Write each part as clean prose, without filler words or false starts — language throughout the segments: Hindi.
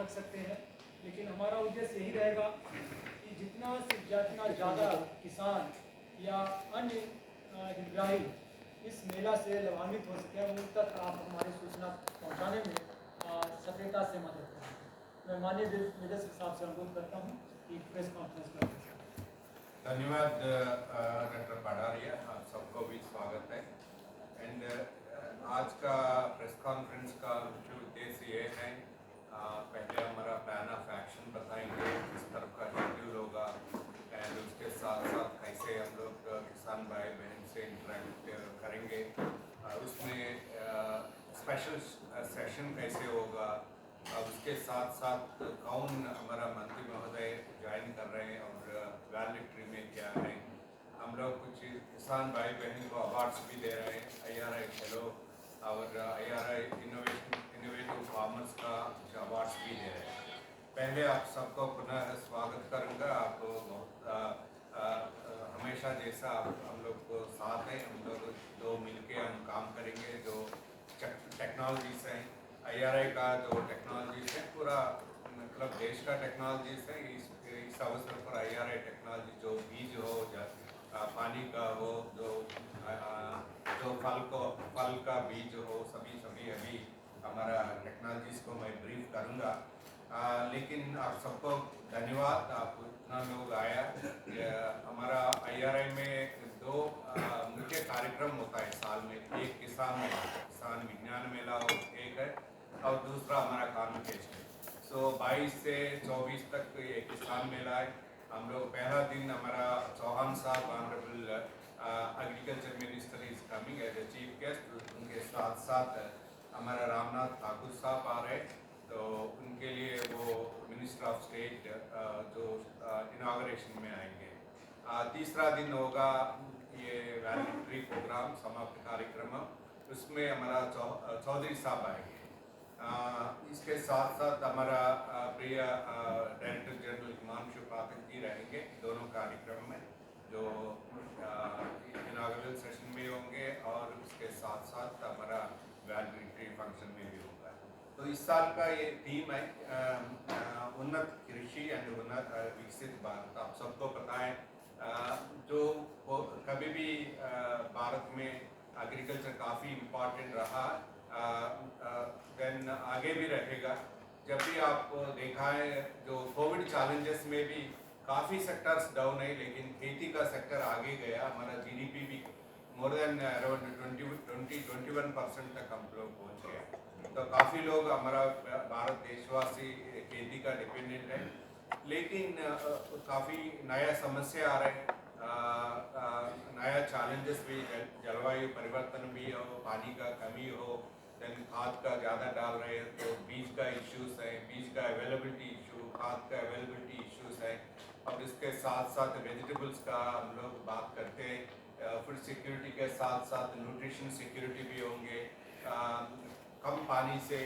रख सकते हैं, लेकिन हमारा उद्देश्य यही रहेगा कि जितना ज़्यादा किसान या अन्य हितग्राही इस मेला से लाभान्वित हो सके, उन तक आप हमारी सूचना पहुंचाने में सक्रियता से मदद करें। मैं माननीय निदेशक साहब से अनुरोध करता हूं कि प्रेस कॉन्फ्रेंस करें। धन्यवाद डॉक्टर पडारिया, आप सबको भी स्वागत है। एंड आज का प्रेस कॉन्फ्रेंस का मुख्य उद्देश्य ये है, पहले हमारा प्लान ऑफ एक्शन बताएंगे, किस तरह का शेड्यूल होगा, एंड उसके साथ साथ कैसे हम लोग किसान भाई बहन से इंटरेक्ट करेंगे, उसमें स्पेशल सेशन कैसे होगा, उसके साथ साथ कौन हमारा मंत्री महोदय ज्वाइन कर रहे हैं और वैलिडिटी में क्या है। हम लोग कुछ किसान भाई बहन को अवार्ड्स भी दे रहे हैं, IRI फेलो और IRI इनोवेटिव फार्मर्स का कुछ अवार्ड्स भी दे रहे हैं। पहले आप सबको पुनः स्वागत करूँगा। आप बहुत हमेशा जैसा हम लोग को साथ है, हम लोग दो मिलके हम काम करेंगे। जो टेक्नोलॉजीज हैं, IRI का जो टेक्नोलॉजीज है, पूरा मतलब देश का टेक्नोलॉजीज है। इस अवसर पर IRI टेक्नोलॉजी जो बीज हो, पानी का हो, जो फल का बीज हो, सभी अभी हमारा टेक्नोलॉजीज को मैं ब्रीफ करूँगा। लेकिन आप सबको धन्यवाद, आप इतना लोग आया। हमारा IRI में दो मुख्य कार्यक्रम होता है साल में। एक किसान विज्ञान मेला हो एक है, और दूसरा हमारा कॉन्वोकेशन। सो 22 से 24 तक ये किसान मेला है। हम लोग पहला दिन हमारा चौहान साहब honourable agriculture minister is coming as a chief guest. उनके साथ साथ हमारा रामनाथ ठाकुर साहब आ रहे, तो उनके लिए वो मिनिस्टर ऑफ स्टेट जो इनाग्रेशन में आएंगे। तीसरा दिन होगा ये वैलिडिटी प्रोग्राम समाप्त कार्यक्रम, उसमें हमारा चौधरी साहब आएंगे। इसके साथ साथ हमारा प्रिय डायरेक्टर जनरल हिमांशु पाठक जी रहेंगे दोनों कार्यक्रम में, जो इनाग्रेशन सेशन में होंगे और उसके साथ साथ हमारा वैलिडिटी फंक्शन में भी होगा। तो इस साल का ये थीम है उन्नत कृषि एंड उन्नत विकसित भारत। आप सबको पता है जो कभी भी भारत में एग्रीकल्चर काफ़ी इम्पोर्टेंट रहा, देन आगे भी रहेगा। जब भी आप देखा है जो कोविड चैलेंजेस में भी काफ़ी सेक्टर्स डाउन है, लेकिन खेती का सेक्टर आगे गया। हमारा GDP भी मोर देन अराउंड 21% तक हम लोग पहुँच गया। तो काफ़ी लोग हमारा भारत देशवासी खेती का डिपेंडेंट है, लेकिन काफ़ी नया समस्या आ रहा है, नया चैलेंजेस भी, जलवायु परिवर्तन भी हो, पानी का कमी हो, देन खाद का ज़्यादा डाल रहे हैं तो बीज का इश्यूज है, बीज का अवेलेबिलिटी इशू, खाद का अवेलेबिलिटी इश्यूज है। अब इसके साथ साथ वेजिटेबल्स का हम लोग बात करते हैं, फूड सिक्योरिटी के साथ साथ न्यूट्रिशन सिक्योरिटी भी होंगे। कम पानी से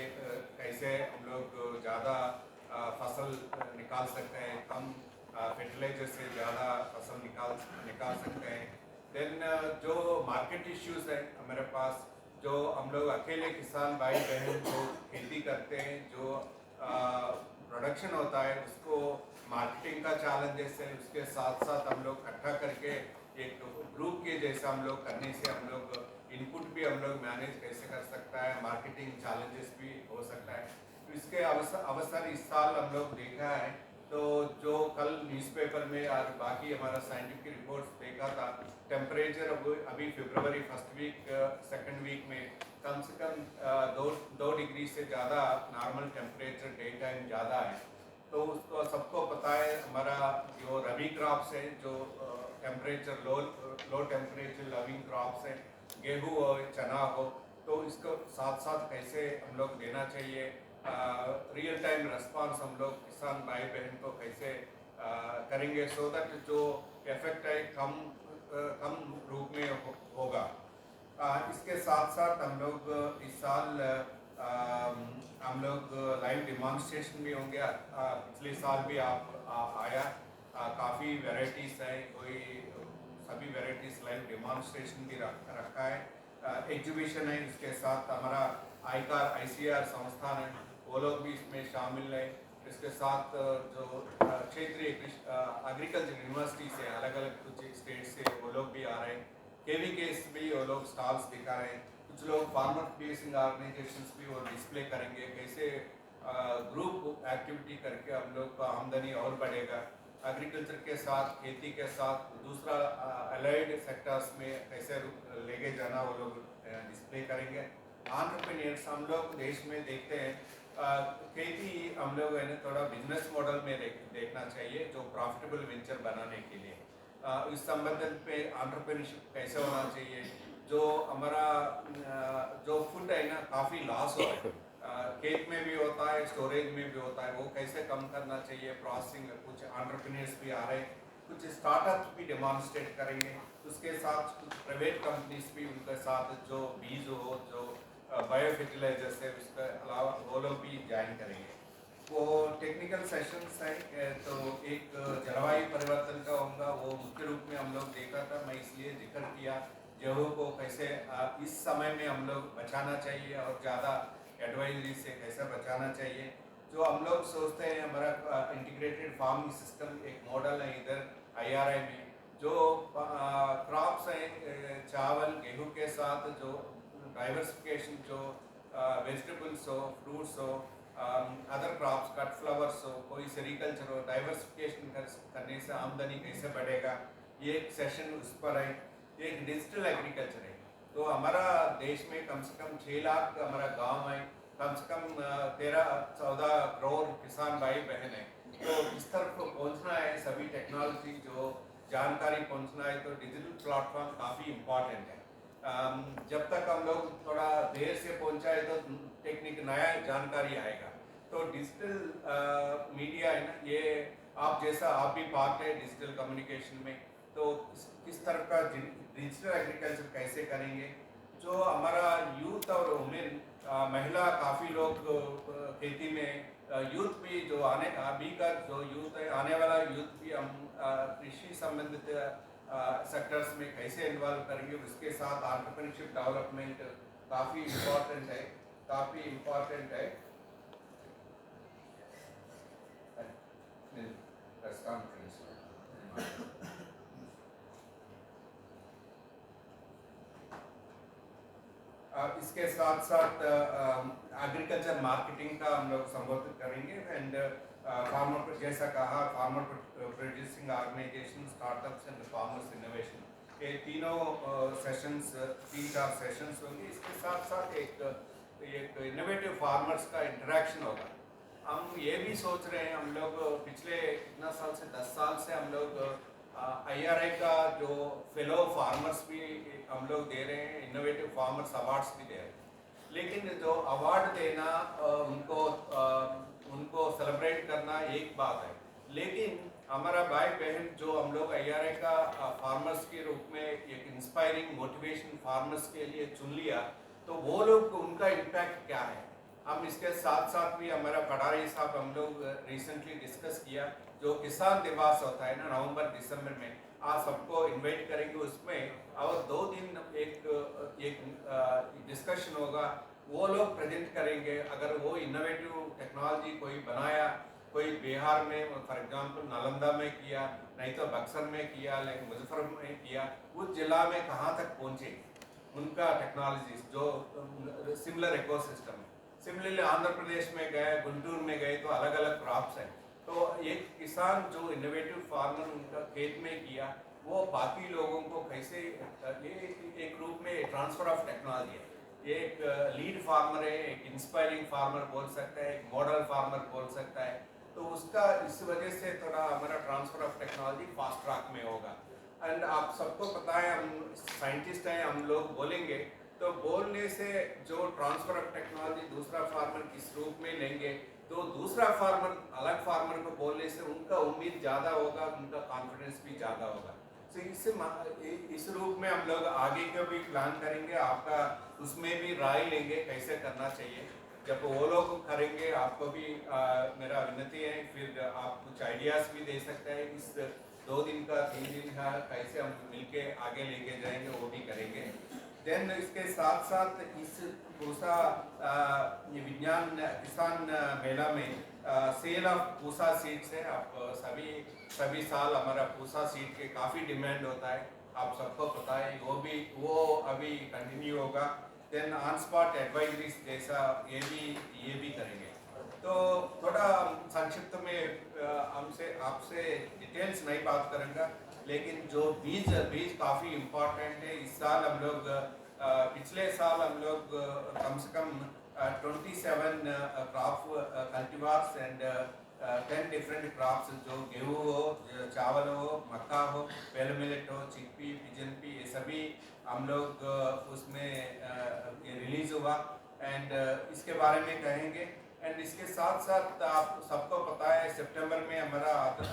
कैसे हम लोग ज़्यादा फसल निकाल सकते हैं, कम फर्टिलाइजर से ज़्यादा फसल निकाल सकते हैं। देन जो मार्केट इश्यूज है हमारे पास, जो हम लोग अकेले किसान भाई बहन जो खेती करते हैं, जो प्रोडक्शन होता है उसको मार्केटिंग का चैलेंजेस है। उसके साथ साथ हम लोग इकट्ठा करके एक ग्रुप के जैसा हम लोग करने से हम लोग इनपुट भी हम लोग मैनेज कैसे कर सकता है, मार्केटिंग चैलेंजेस भी हो सकता है। तो इसके अवसर इस साल हम लोग देखा है। तो जो कल न्यूज़पेपर में और बाकी हमारा साइंटिफिक रिपोर्ट्स देखा था, टेम्परेचर अभी फरवरी फर्स्ट वीक सेकंड वीक में कम से कम 2 डिग्री से ज़्यादा नॉर्मल टेम्परेचर डे टाइम ज़्यादा है। तो उसको सबको पता है हमारा जो रबी क्रॉप्स है, जो temperature low temperature loving crops है, गेहूँ हो, चना हो, तो इसको साथ साथ कैसे हम लोग देना चाहिए, रियल टाइम रिस्पांस हम लोग किसान भाई बहन को कैसे करेंगे, सो दैट जो इफेक्ट है कम रूप में होगा। इसके साथ साथ हम लोग इस साल हम लोग लाइव डिमॉन्स्ट्रेशन भी होंगे। पिछले साल भी आप आया, काफ़ी वेराइटीज़ हैं, कोई सभी वेराइटीज़ लाइव डिमॉन्स्ट्रेशन भी रखा है, एग्जीबिशन है। इसके साथ हमारा ICAR संस्थान है, वो लोग भी इसमें शामिल हैं। इसके साथ जो क्षेत्रीय एग्रीकल्चर यूनिवर्सिटी से अलग अलग कुछ स्टेट से वो लोग भी आ रहे हैं। KVKs भी वो लोग स्टॉल्स दिखा रहे हैं। कुछ लोग फार्मर फेसिंग ऑर्गेनाइजेशंस भी वो डिस्प्ले करेंगे, कैसे ग्रुप एक्टिविटी करके हम लोग का आमदनी और बढ़ेगा। एग्रीकल्चर के साथ, खेती के साथ दूसरा अलाइड सेक्टर्स में कैसे लेके जाना वो लोग डिस्प्ले करेंगे। एंटरप्रेन्योर्स हम लोग देश में देखते हैं, खेती हम लोग है ना थोड़ा बिजनेस मॉडल में देखना चाहिए, जो प्रॉफिटेबल वेंचर बनाने के लिए इस संबंध पे एंटरप्रेन्योरशिप कैसे होना चाहिए। जो हमारा जो फूड है ना काफ़ी लॉस हो रहा है, खेत में भी होता है, स्टोरेज में भी होता है, वो कैसे कम करना चाहिए। प्रोसेसिंग कुछ एंटरप्रेन्योर्स भी आ रहे हैं, कुछ स्टार्टअप भी डेमोन्स्ट्रेट करेंगे। उसके साथ कुछ प्राइवेट कंपनीज भी उनके साथ जो बीज हो, जो बायो फर्टिलाइजर्स है, उसके अलावा वो लोग भी ज्वाइन करेंगे। वो टेक्निकल सेशंस है, तो एक जलवायु परिवर्तन का होगा, वो मुख्य रूप में हम लोग देखा था। मैं इसलिए जिक्र किया गेहूँ को कैसे इस समय में हम लोग बचाना चाहिए और ज़्यादा एडवाइजरी से कैसे बचाना चाहिए। जो हम लोग सोचते हैं हमारा इंटीग्रेटेड फार्मिंग सिस्टम एक मॉडल है इधर IRI में, जो क्रॉप्स हैं चावल गेहूँ के साथ जो डाइवर्सिफिकेशन, जो वेजिटेबल्स हो, फ्रूट्स हो, अदर क्रॉप्स, कट फ्लावर्स हो, कोई सेरिकल्चर हो, डाइवर्सिफिकेशन करने से आमदनी कैसे बढ़ेगा, ये एक सेशन उस पर है। एक डिजिटल एग्रीकल्चर है, तो हमारा देश में कम से कम 6 लाख हमारा गांव है, कम से कम 13-14 करोड़ किसान भाई बहन है। तो इस तरफ पहुंचना है, सभी टेक्नोलॉजी जो जानकारी पहुंचना है, तो डिजिटल प्लेटफॉर्म काफ़ी इम्पॉर्टेंट है। जब तक हम लोग थोड़ा देर से पहुंचाए तो टेक्निक नया जानकारी आएगा। तो डिजिटल मीडिया है ना, ये आप जैसा आप भी पार्ट है डिजिटल कम्युनिकेशन में, तो किस तरह का डिजिटल एग्रीकल्चर कैसे करेंगे। जो हमारा यूथ और वुमेन, महिला काफ़ी लोग खेती में, यूथ भी जो अभी का जो यूथ है, आने वाला यूथ भी हम कृषि संबंधित सेक्टर्स में कैसे इन्वॉल्व करेंगे। उसके साथ एंटरप्रेन्योरशिप डेवलपमेंट काफ़ी इम्पोर्टेंट है, काफ़ी इम्पोर्टेंट है। प्रेस कॉन्फ्रेंस इसके साथ साथ एग्रीकल्चर मार्केटिंग का हम लोग संबोधित करेंगे। एंड फार्मर, जैसा कहा, farmer producing organisation, startups and farmers innovation, ये तीनों सेशंस, 3-4 सेशंस होंगे। इसके साथ साथ एक इनोवेटिव फार्मर्स का इंटरेक्शन होगा। हम ये भी सोच रहे हैं, हम लोग पिछले कितना साल से 10 साल से हम लोग IRI का जो फेलो फार्मर्स भी हम लोग दे रहे हैं, इनोवेटिव फार्मर्स अवार्ड्स भी दे रहे हैं। लेकिन जो अवार्ड देना, उनको सेलिब्रेट करना एक बात है, लेकिन हमारा भाई बहन जो हम लोग IRI का फार्मर्स के रूप में एक इंस्पायरिंग मोटिवेशन फार्मर्स के लिए चुन लिया, तो वो लोग उनका इम्पैक्ट क्या है। हम इसके साथ साथ भी हमारा पढ़ाई साहब हम लोग रिसेंटली डिस्कस किया, जो किसान दिवस होता है ना नवंबर-दिसंबर में, आप सबको इनवाइट करेंगे उसमें, और 2 दिन एक डिस्कशन होगा, वो लोग प्रेजेंट करेंगे। अगर वो इनोवेटिव टेक्नोलॉजी कोई बनाया, कोई बिहार में फॉर एग्जांपल नालंदा में किया, नहीं तो बक्सर में किया, लेकिन मुजफ्फरपुर में किया, उस जिला में कहाँ तक पहुँचे उनका टेक्नोलॉजीज, जो similar ecosystem. Similarly Andhra Pradesh में गए, गुंटूर में गए, तो अलग अलग क्रॉप्स हैं। तो एक किसान जो इनोवेटिव फार्मर उनका खेत में किया, वो बाकी लोगों को कैसे, ये एक रूप में ट्रांसफर ऑफ टेक्नोलॉजी है। ये एक लीड फार्मर है, एक इंस्पायरिंग फार्मर बोल सकता है, एक मॉडल फार्मर बोल सकता है। तो उसका इस वजह से थोड़ा हमारा transfer of technology fast track में होगा। एंड आप सबको पता है, हम साइंटिस्ट हैं, हम लोग बोलेंगे, तो बोलने से जो ट्रांसफर ऑफ टेक्नोलॉजी दूसरा फार्मर किस रूप में लेंगे, तो दूसरा फार्मर अलग फार्मर को बोलने से उनका उम्मीद ज़्यादा होगा, उनका कॉन्फिडेंस भी ज़्यादा होगा। तो इस रूप में हम लोग आगे का भी प्लान करेंगे, आपका उसमें भी राय लेंगे कैसे करना चाहिए। जब वो लोग करेंगे, आपको भी मेरा विनती है, फिर आप कुछ आइडियाज़ भी दे सकते हैं। इस 2 दिन का 3 दिन का कैसे हम मिलके आगे लेके जाएंगे, वो भी करेंगे। देन इसके साथ साथ इस पूसा विज्ञान किसान मेला में सेल ऑफ पूसा सीड्स है। आप सभी साल हमारा पूसा सीड के काफ़ी डिमांड होता है, आप सबको पता है। वो अभी कंटिन्यू होगा। देन ऑन स्पॉट एडवाइजरीज जैसा ये भी करेंगे। तो थोड़ा संक्षिप्त में हमसे आपसे डिटेल्स नहीं बात करूँगा, लेकिन जो बीज काफ़ी इम्पोर्टेंट है। इस साल हम लोग पिछले साल हम लोग कम से कम 27 crop cultivars and 10 different crops, जो गेहूँ हो, चावल हो, मक्का हो, पेल मिलेट हो, चिकपी, पिजन पी, ये सभी हम लोग उसमें रिलीज हुआ एंड इसके बारे में कहेंगे। एंड इसके साथ साथ आप सबको पता है सितंबर में हमारा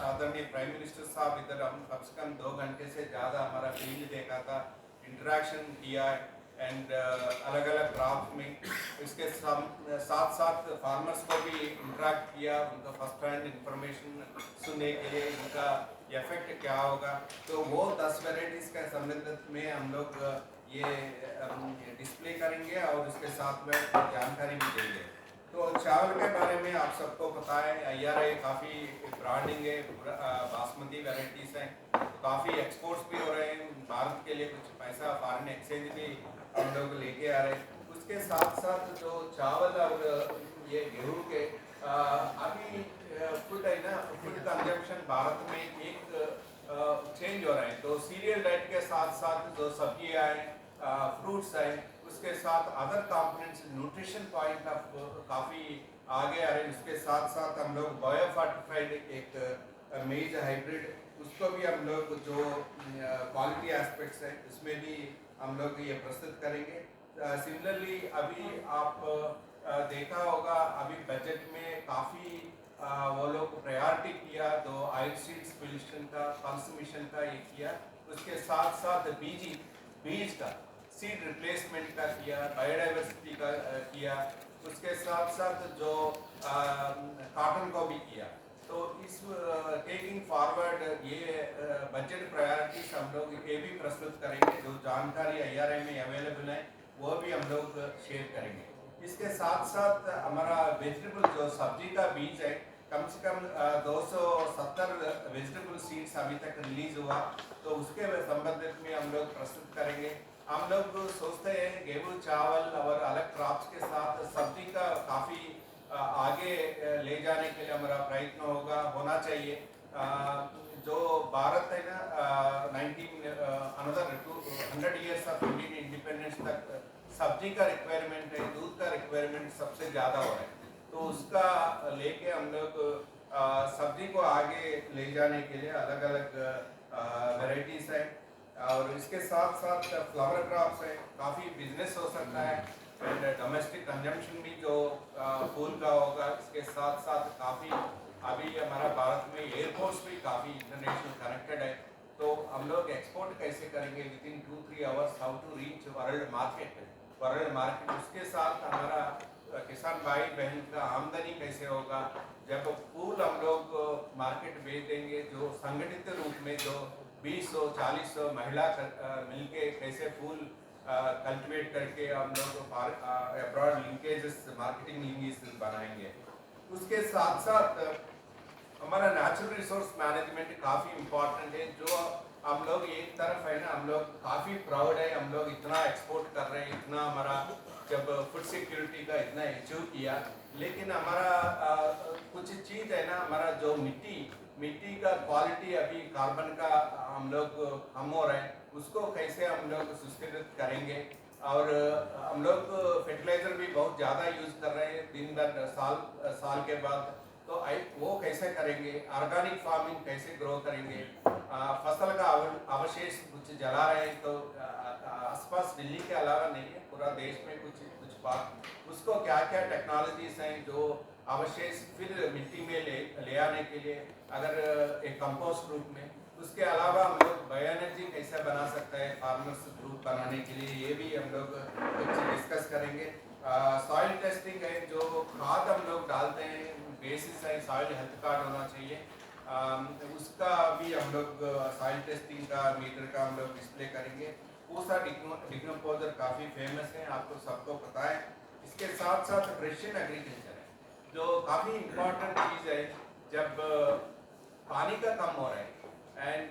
आदरणीय प्राइम मिनिस्टर साहब इधर हम कम से कम 2 घंटे से ज़्यादा हमारा फील्ड देखा था, इंटरेक्शन किया है एंड अलग अलग क्रॉप में। इसके साथ साथ फार्मर्स को भी इंटरेक्ट किया, उनका फर्स्ट हैंड इंफॉर्मेशन सुनने के लिए उनका इफेक्ट क्या होगा। तो वो 10 वेराइटीज़ का संबंध में हम लोग ये डिस्प्ले करेंगे और उसके साथ में जानकारी भी देंगे। तो चावल के बारे में आप सबको पता है, IRA काफ़ी ब्रांडिंग है, बासमती वेराइटीज़ हैं, काफ़ी एक्सपोर्ट्स भी हो रहे हैं। भारत के लिए कुछ पैसा फॉरेन एक्सचेंज भी हम लोग लेके आ रहे हैं। उसके साथ साथ जो चावल और ये गेहूँ के अभी फूड है ना, फूड कंजम्पशन भारत में एक चेंज हो रहा है। तो सीरियल डाइट के साथ साथ जो सब्जियाँ हैं, फ्रूट्स हैं, उसके साथ other components nutrition point of काफ़ी आगे आ रहे हैं। उसके साथ साथ हम लोग बायो फर्टिफाइड एक मेज हाइब्रिड, उसको भी हम लोग जो क्वालिटी एस्पेक्ट्स हैं उसमें भी हम लोग ये प्रस्तुत करेंगे। सिमिलरली अभी आप देखा होगा अभी बजट में काफ़ी वो लोग प्रायोरिटी किया, तो ऑयल सीड्स पोल्यूशन का, कंसम्पशन का ये किया। उसके साथ साथ बीज का सीड रिप्लेसमेंट का किया, बायोडाइवर्सिटी का किया। उसके साथ साथ जो कॉटन को भी किया। तो इस टेकिंग फॉरवर्ड ये बजट प्रायोरिटीज हम लोग ये भी प्रस्तुत करेंगे। जो जानकारी IRA में अवेलेबल है वो भी हम लोग शेयर करेंगे। इसके साथ साथ हमारा वेजिटेबल जो सब्जी का बीज है, कम से कम 270 वेजिटेबल सीड्स अभी तक रिलीज हुआ, तो उसके संबंधित में हम लोग प्रस्तुत करेंगे। हम लोग सोचते हैं गेहूँ, चावल और अलग क्रॉप्स के साथ सब्जी का काफ़ी आगे ले जाने के लिए हमारा प्रयत्न होना चाहिए। जो भारत है ना, 100 years ऑफ इंडियन इंडिपेंडेंस तक सब्जी का रिक्वायरमेंट है, दूध का रिक्वायरमेंट सबसे ज़्यादा हो रहा है। तो उसका लेके हम लोग सब्जी को आगे ले जाने के लिए अलग अलग वेराइटीज़ है। और इसके साथ साथ फ्लावर क्रॉप्स है, काफ़ी बिजनेस हो सकता है एंड डोमेस्टिक कंजम्पशन भी जो फूल का होगा। इसके साथ साथ काफ़ी अभी हमारा भारत में एयरपोर्ट्स भी काफ़ी इंटरनेशनल कनेक्टेड है। तो हम लोग एक्सपोर्ट कैसे करेंगे within 2-3 hours, how to reach world market. उसके साथ हमारा किसान भाई बहन का आमदनी कैसे होगा। जब फूल हम लोग मार्केट भेज देंगे, जो संगठित रूप में जो 20-40 महिला मिलके कैसे फूल कल्टिवेट करके हम लोग अब्रॉड लिंकेजेस, मार्केटिंग लिंकेज बनाएंगे। उसके साथ साथ हमारा नेचुरल रिसोर्स मैनेजमेंट काफ़ी इम्पोर्टेंट है। जो हम लोग एक तरफ है ना, हम लोग काफ़ी प्राउड है, हम लोग इतना एक्सपोर्ट कर रहे हैं, इतना हमारा जब फूड सिक्योरिटी का इतना अचीव किया, लेकिन हमारा कुछ चीज़ है ना, हमारा जो मिट्टी का क्वालिटी अभी कार्बन का हम लोग कम हो रहा है, उसको कैसे हम लोग सुस्थिरित करेंगे। और हम लोग फर्टिलाइजर भी बहुत ज़्यादा यूज़ कर रहे हैं दिन भर साल के बाद। तो वो कैसे करेंगे, ऑर्गेनिक फार्मिंग कैसे ग्रो करेंगे। फसल का अवशेष कुछ जला रहे हैं, तो आसपास दिल्ली के अलावा नहीं है, पूरा देश में कुछ पार्ट, उसको क्या क्या टेक्नोलॉजीज हैं जो अवशेष फिर मिट्टी में ले आने के लिए, अगर एक कंपोस्ट रूप में। उसके अलावा हम लोग बायो एनर्जी कैसे बना सकते हैं फार्मर्स ग्रुप बनाने के लिए, ये भी हम लोग कुछ डिस्कस करेंगे। सॉइल टेस्टिंग है, जो खाद हम लोग डालते हैं, बेसिस है सॉइल हेल्थ कार्ड होना चाहिए। उसका भी हम लोग सॉइल टेस्टिंग का मीटर का हम लोग डिस्प्ले करेंगे। पूसा डिकम्पोजर काफ़ी फेमस है, आपको सबको पता है। इसके साथ साथ प्रेसिशन एग्रीकल्चर है, जो काफ़ी इम्पोर्टेंट चीज़ है। जब पानी का कम हो रहा है एंड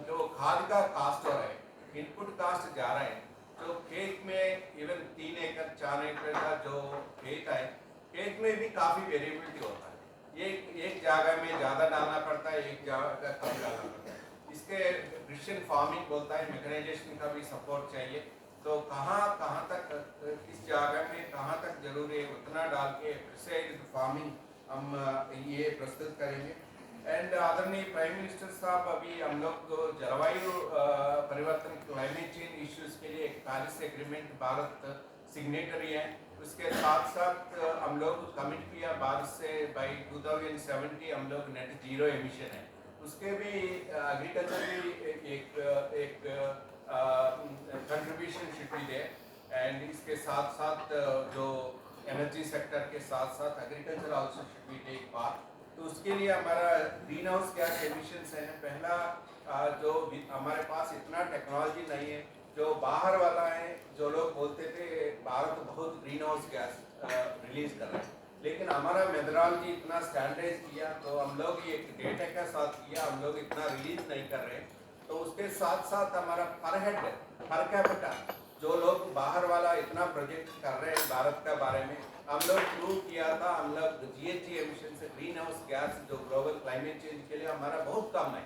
जो खाद का कास्ट हो रहा है, इनपुट कास्ट जा रहा है, जो खेत में इवन 3 एकड़ 4 एकड़ का जो खेत है, खेत में भी काफ़ी वेरिएबिलिटी होता है। एक जगह में ज़्यादा डालना पड़ता है, एक जगह कम डालना पड़ता है। इसके प्रिसिशन फार्मिंग बोलता है, मेकनाइजेशन का भी सपोर्ट चाहिए। तो कहाँ तक इस जगह में कहाँ तक जरूरी है उतना डाल के प्रिसाइज्ड फार्मिंग हम ये प्रस्तुत करेंगे। एंड आदरणीय प्राइम मिनिस्टर साहब, अभी हम लोग जलवायु परिवर्तन क्लाइमेट चेंज इश्यूज के लिए एक पेरिस एग्रीमेंट भारत सिग्नेटरी है। उसके साथ साथ हम लोग कमिट किया भारत से बाई 2070 हम लोग नेट जीरो एमिशन है। उसके भी एग्रीकल्चर भी एक contribution should be there. And इसके साथ साथ जो एनर्जी सेक्टर के साथ साथ agriculture also should be take part. तो उसके लिए हमारा ग्रीन हाउस गैस एमिशंस है। पहला जो हमारे पास इतना टेक्नोलॉजी नहीं है, जो बाहर वाला है, जो लोग बोलते थे भारत बहुत ग्रीन हाउस गैस रिलीज कर रहा है, लेकिन हमारा मेथडोलॉजी इतना स्टैंडर्डाइज किया, तो हम लोग एक डेटा के साथ किया, हम लोग इतना रिलीज नहीं कर रहे। तो उसके साथ साथ हमारा पर हेड पर कैपिटा जो लोग बाहर वाला इतना प्रोजेक्ट कर रहे हैं भारत के बारे में, हम लोग प्रूव किया था। हम लोग GHG एमिशन से ग्रीन हाउस गैस जो ग्लोबल क्लाइमेट चेंज के लिए हमारा बहुत कम है।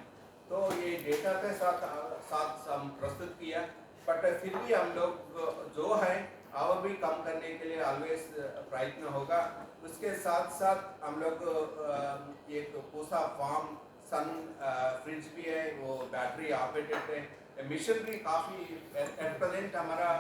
तो ये डेटा के साथ हम प्रस्तुत किया, बट फिर भी हम लोग जो है और भी कम करने के लिए ऑलवेज प्रयत्न होगा। उसके साथ साथ हम लोग एक पूसा फार्म सन फ्रिज भी है, वो बैटरी ऑपरेटेड है। मिशन भी काफ़ी एट प्रेजेंट हमारा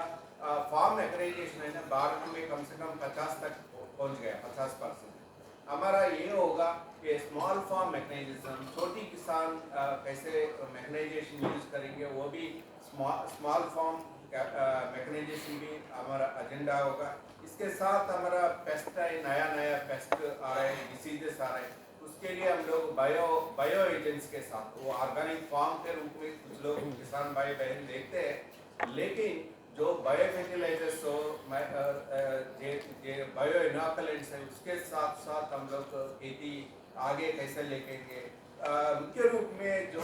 फार्म मैकेनाइजेशन है ना, भारत में कम से कम 50 तक पहुंच गया, 50%। हमारा ये होगा कि स्मॉल फार्म मैकेनाइजेशन, छोटी किसान कैसे मैकेनाइजेशन यूज करेंगे, वो भी स्मॉल फार्म मैकेनाइजेशन भी हमारा एजेंडा होगा। इसके साथ हमारा पेस्ट है, नया पेस्ट आ रहा है, डिसीजेस आ रहे हैं, उसके लिए हम लोग बायो एजेंट्स के साथ, वो ऑर्गेनिक फार्म के रूप में कुछ लोग किसान भाई बहन देखते हैं, लेकिन जो बायो फर्टिलाइजर्स हो, बायो इनोकुलेंट्स है, उसके साथ साथ हम लोग खेती आगे कैसे लेके मुख्य रूप में जो